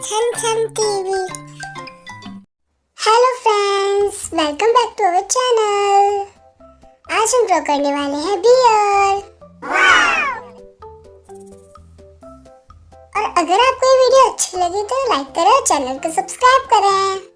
छन Chhan TV. Hello friends, welcome back to our channel. आज हम ड्रॉ करने वाले हैं बियर। और अगर आपको ये वीडियो अच्छी लगी तो लाइक करें और चैनल को सब्सक्राइब करें।